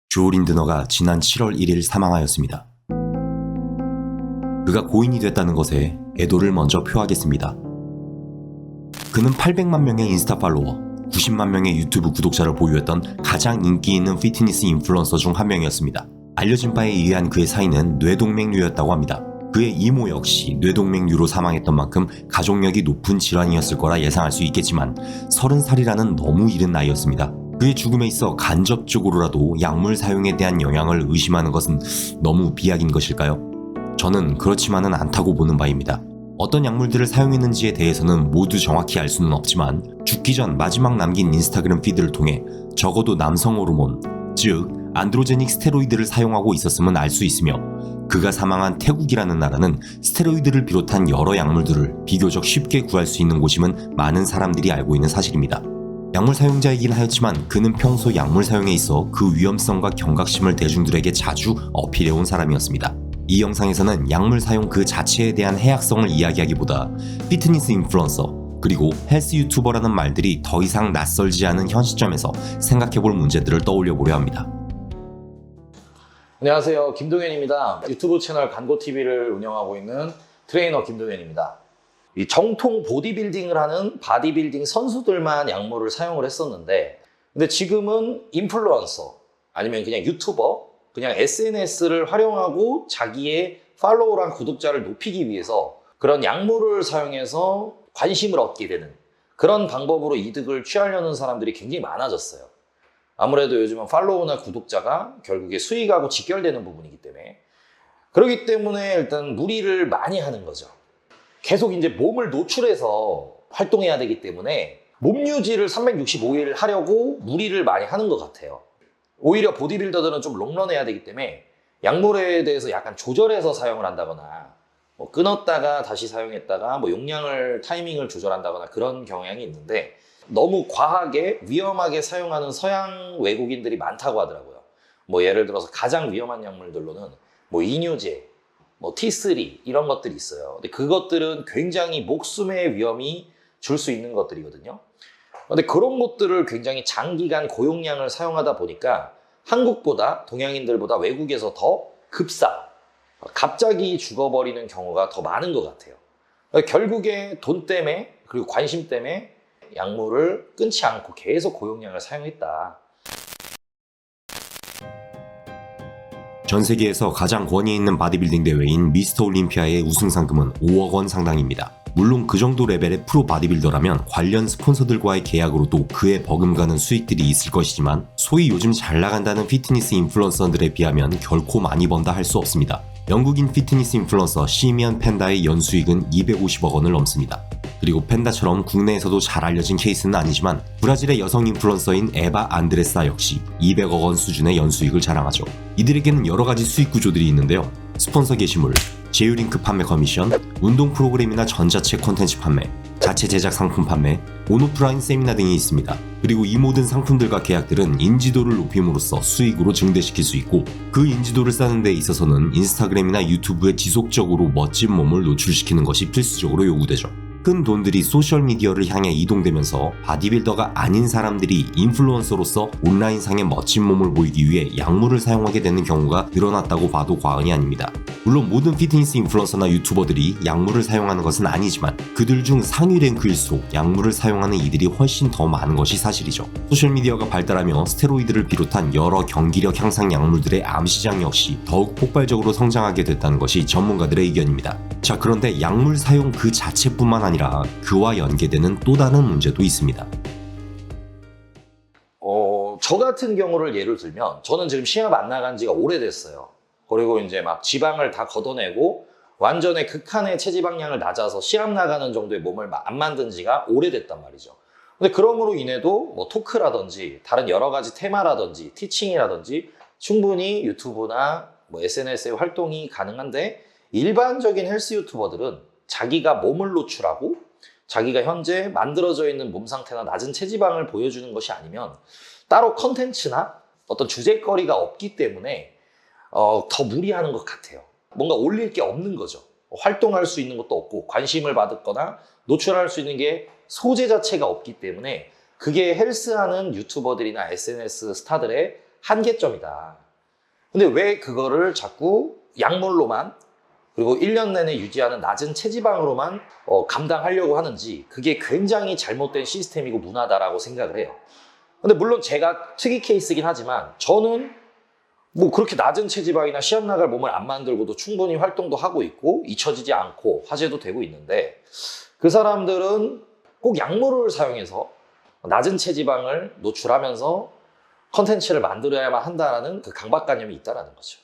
조 린드너가 지난 7월 1일 사망하였습니다. 그가 고인이 됐다는 것에 애도를 먼저 표하겠습니다. 그는 800만 명의 인스타 팔로워, 90만 명의 유튜브 구독자를 보유했던 가장 인기 있는 피트니스 인플루언서 중 한 명이었습니다. 알려진 바에 의한 그의 사인은 뇌동맥류였다고 합니다. 그의 이모 역시 뇌동맥류로 사망했던 만큼 가족력이 높은 질환이었을 거라 예상할 수 있겠지만 30살이라는 너무 이른 나이였습니다. 그의 죽음에 있어 간접적으로라도 약물 사용에 대한 영향을 의심하는 것은 너무 비약인 것일까요? 저는 그렇지만은 않다고 보는 바입니다. 어떤 약물들을 사용했는지에 대해서는 모두 정확히 알 수는 없지만 죽기 전 마지막 남긴 인스타그램 피드를 통해 적어도 남성 호르몬, 즉 안드로제닉 스테로이드를 사용하고 있었음은 알 수 있으며 그가 사망한 태국이라는 나라는 스테로이드를 비롯한 여러 약물들을 비교적 쉽게 구할 수 있는 곳임은 많은 사람들이 알고 있는 사실입니다. 약물 사용자이긴 하였지만 그는 평소 약물 사용에 있어 그 위험성과 경각심을 대중들에게 자주 어필해온 사람이었습니다. 이 영상에서는 약물 사용 그 자체에 대한 해악성을 이야기하기보다 피트니스 인플루언서 그리고 헬스 유튜버라는 말들이 더 이상 낯설지 않은 현 시점에서 생각해볼 문제들을 떠올려보려 합니다. 안녕하세요, 김동현입니다. 유튜브 채널 간고TV를 운영하고 있는 트레이너 김동현입니다. 이 정통 보디빌딩을 하는 바디빌딩 선수들만 약물을 사용을 했었는데 근데 지금은 인플루언서 아니면 그냥 유튜버 그냥 SNS를 활용하고 자기의 팔로워랑 구독자를 높이기 위해서 그런 약물을 사용해서 관심을 얻게 되는 그런 방법으로 이득을 취하려는 사람들이 굉장히 많아졌어요. 아무래도 요즘은 팔로워나 구독자가 결국에 수익하고 직결되는 부분이기 때문에 그렇기 때문에 일단 무리를 많이 하는 거죠. 계속 이제 몸을 노출해서 활동해야 되기 때문에 몸 유지를 365일 하려고 무리를 많이 하는 것 같아요. 오히려 보디빌더들은 좀 롱런해야 되기 때문에 약물에 대해서 약간 조절해서 사용을 한다거나 뭐 끊었다가 다시 사용했다가 뭐 용량을 타이밍을 조절한다거나 그런 경향이 있는데 너무 과하게 위험하게 사용하는 서양 외국인들이 많다고 하더라고요. 뭐 예를 들어서 가장 위험한 약물들로는 뭐 이뇨제, 뭐 T3 이런 것들이 있어요. 근데 그것들은 굉장히 목숨의 위험이 줄 수 있는 것들이거든요. 근데 그런 것들을 굉장히 장기간 고용량을 사용하다 보니까 한국보다 동양인들보다 외국에서 더 급사, 갑자기 죽어버리는 경우가 더 많은 것 같아요. 결국에 돈 때문에 그리고 관심 때문에 약물을 끊지 않고 계속 고용량을 사용했다. 전 세계에서 가장 권위 있는 바디빌딩 대회인 미스터 올림피아의 우승 상금은 5억 원 상당입니다. 물론 그 정도 레벨의 프로 바디빌더라면 관련 스폰서들과의 계약으로도 그에 버금가는 수익들이 있을 것이지만 소위 요즘 잘 나간다는 피트니스 인플루언서들에 비하면 결코 많이 번다 할 수 없습니다. 영국인 피트니스 인플루언서 시미언 펜다의 연수익은 250억 원을 넘습니다. 그리고 펜다처럼 국내에서도 잘 알려진 케이스는 아니지만 브라질의 여성 인플루언서인 에바 안드레사 역시 200억 원 수준의 연수익을 자랑하죠. 이들에게는 여러 가지 수익 구조들이 있는데요. 스폰서 게시물, 제휴링크 판매 커미션, 운동 프로그램이나 전자책 콘텐츠 판매, 자체 제작 상품 판매, 온오프라인 세미나 등이 있습니다. 그리고 이 모든 상품들과 계약들은 인지도를 높임으로써 수익으로 증대시킬 수 있고 그 인지도를 쌓는 데 있어서는 인스타그램이나 유튜브에 지속적으로 멋진 몸을 노출시키는 것이 필수적으로 요구되죠. 큰 돈들이 소셜미디어를 향해 이동되면서 바디빌더가 아닌 사람들이 인플루언서로서 온라인상의 멋진 몸을 보이기 위해 약물을 사용하게 되는 경우가 늘어났다고 봐도 과언이 아닙니다. 물론 모든 피트니스 인플루언서나 유튜버들이 약물을 사용하는 것은 아니지만 그들 중 상위 랭크일수록 약물을 사용하는 이들이 훨씬 더 많은 것이 사실이죠. 소셜미디어가 발달하며 스테로이드를 비롯한 여러 경기력 향상 약물들의 암시장 역시 더욱 폭발적으로 성장하게 됐다는 것이 전문가들의 의견입니다. 자, 그런데 약물 사용 그 자체뿐만 아니라 그와 연계되는 또 다른 문제도 있습니다. 저 같은 경우를 예를 들면 저는 지금 시합 안 나간 지가 오래됐어요. 그리고 이제 막 지방을 다 걷어내고 완전히 극한의 체지방량을 낮아서 시합 나가는 정도의 몸을 안 만든 지가 오래됐단 말이죠. 근데 그러므로 인해도 뭐 토크라든지 다른 여러 가지 테마라든지 티칭이라든지 충분히 유튜브나 뭐 SNS의 활동이 가능한데 일반적인 헬스 유튜버들은 자기가 몸을 노출하고 자기가 현재 만들어져 있는 몸 상태나 낮은 체지방을 보여주는 것이 아니면 따로 컨텐츠나 어떤 주제거리가 없기 때문에 더 무리하는 것 같아요. 뭔가 올릴 게 없는 거죠. 활동할 수 있는 것도 없고 관심을 받거나 노출할 수 있는 게 소재 자체가 없기 때문에 그게 헬스하는 유튜버들이나 SNS 스타들의 한계점이다. 근데 왜 그거를 자꾸 약물로만 그리고 1년 내내 유지하는 낮은 체지방으로만 감당하려고 하는지 그게 굉장히 잘못된 시스템이고 문화다라고 생각을 해요. 근데 물론 제가 특이 케이스긴 하지만 저는 뭐 그렇게 낮은 체지방이나 시합 나갈 몸을 안 만들고도 충분히 활동도 하고 있고 잊혀지지 않고 화제도 되고 있는데 그 사람들은 꼭 약물을 사용해서 낮은 체지방을 노출하면서 컨텐츠를 만들어야만 한다는 그 강박관념이 있다는 거죠.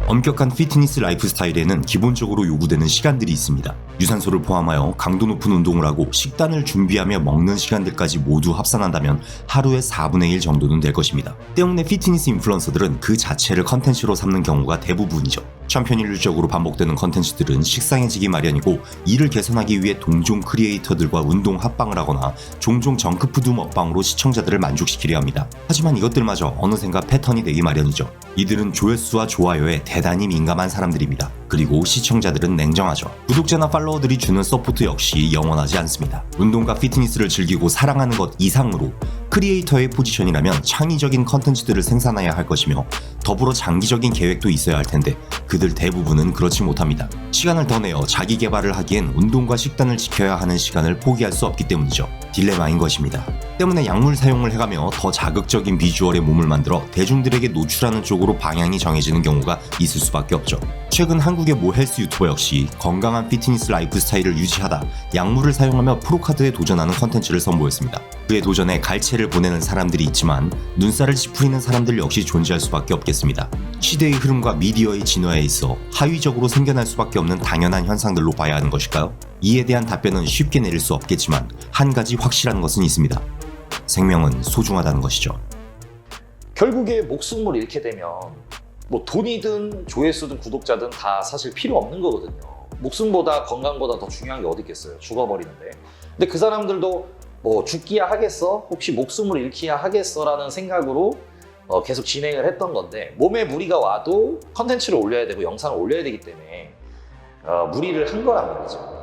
엄격한 피트니스 라이프 스타일에는 기본적으로 요구되는 시간들이 있습니다. 유산소를 포함하여 강도 높은 운동을 하고 식단을 준비하며 먹는 시간들까지 모두 합산한다면 하루에 4분의 1 정도는 될 것입니다. 때문에 피트니스 인플루언서들은 그 자체를 컨텐츠로 삼는 경우가 대부분이죠. 천편일률적으로 반복되는 컨텐츠들은 식상해지기 마련이고 이를 개선하기 위해 동종 크리에이터들과 운동 합방을 하거나 종종 정크푸드 먹방으로 시청자들을 만족시키려 합니다. 하지만 이것들마저 어느샌가 패턴이 되기 마련이죠. 이들은 조회수와 좋아요에 대단히 민감한 사람들입니다. 그리고 시청자들은 냉정하죠. 구독자나 팔로워들이 주는 서포트 역시 영원하지 않습니다. 운동과 피트니스를 즐기고 사랑하는 것 이상으로 크리에이터의 포지션이라면 창의적인 컨텐츠들을 생산해야 할 것이며 더불어 장기적인 계획도 있어야 할 텐데 그들 대부분은 그렇지 못합니다. 시간을 더 내어 자기 개발을 하기엔 운동과 식단을 지켜야 하는 시간을 포기할 수 없기 때문이죠. 딜레마인 것입니다. 때문에 약물 사용을 해가며 더 자극적인 비주얼의 몸을 만들어 대중들에게 노출하는 쪽으로 방향이 정해지는 경우가 있을 수밖에 없죠. 최근 한국의 모 헬스 유튜버 역시 건강한 피트니스 라이프 스타일을 유지하다 약물을 사용하며 프로카드에 도전하는 컨텐츠를 선보였습니다. 그의 도전에 갈채를 보내는 사람들이 있지만 눈살을 찌푸리는 사람들 역시 존재할 수밖에 없겠습니다. 시대의 흐름과 미디어의 진화에 있어 하위적으로 생겨날 수밖에 없는 당연한 현상들로 봐야 하는 것일까요? 이에 대한 답변은 쉽게 내릴 수 없겠지만 한 가지 확실한 것은 있습니다. 생명은 소중하다는 것이죠. 결국에 목숨을 잃게 되면 뭐 돈이든 조회수든 구독자든 다 사실 필요 없는 거거든요. 목숨보다 건강보다 더 중요한 게 어디 있겠어요. 죽어버리는데. 근데 그 사람들도 뭐 죽기야 하겠어? 혹시 목숨을 잃기야 하겠어? 라는 생각으로 계속 진행을 했던 건데 몸에 무리가 와도 컨텐츠를 올려야 되고 영상을 올려야 되기 때문에 무리를 한 거란 말이죠.